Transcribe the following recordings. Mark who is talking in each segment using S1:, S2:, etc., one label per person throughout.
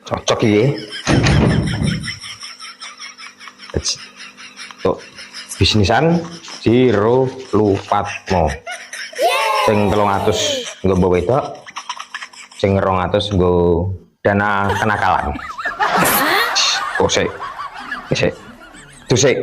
S1: Cocok iki. Tuh, bisnisan Jiro Lupatmo. Sing 300 nggo mbok wedok, sing 200 nggo dana kenakalan. Oh, sik. Sik. Tuh sik.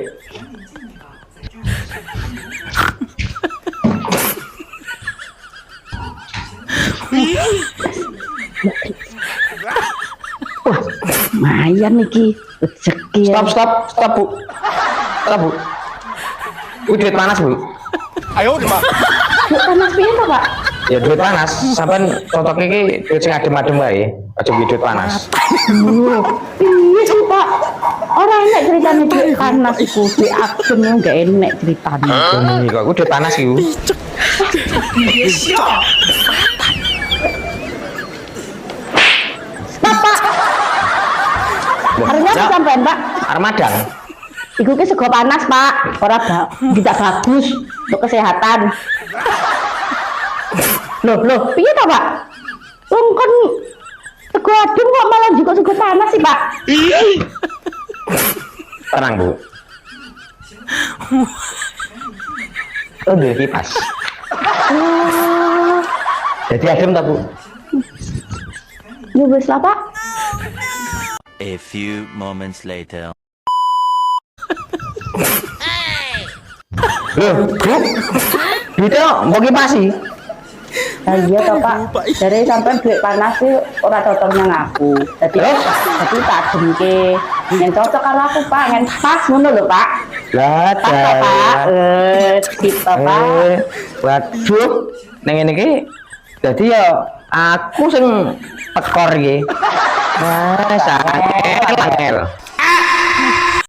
S2: Lumayan iki rezeki.
S1: Stop, Bu. Stop, Bu. Duit panas, Bu.
S3: Ayo, Pak.
S2: Duit panas piye to, Pak?
S1: Ya duit panas, sampean totok iki duit sing adem-adem wae, aja duit panas.
S2: Piye sih, Pak? Ora enek ceritane duit panas iku, duit adem enggak enek ceritane.
S1: Ini kok duit panas iku.
S2: Bapak. Harusnya
S1: Ya,
S2: sampean, Pak.
S1: Armadang.
S2: Iku ki sego panas, Pak. Ora tidak bagus untuk kesehatan. Loh, piye to, Pak? Wong kon sego adem kok malah juga sego panas sih, Pak?
S1: Tenang, Bu. Oh, duit kipas. Jadi adem tak, Bu?
S2: Ya wis lah, Pak.
S4: A few moments later.
S1: Loh, Bu. Duitnya mau kipas sih.
S2: Nah iya toh, Pak. Dari sampai duit panas sih ora cocoknya ngaku. Jadi tak demke. Yang cocok karo aku, Pak. Yang pas ngono lho, Pak.
S1: Lah,
S2: Pas toh, Pak. Gitu, Pak.
S1: Waduh, neng ini ki. Jadi ya aku sing tekor iki. Wah, angel.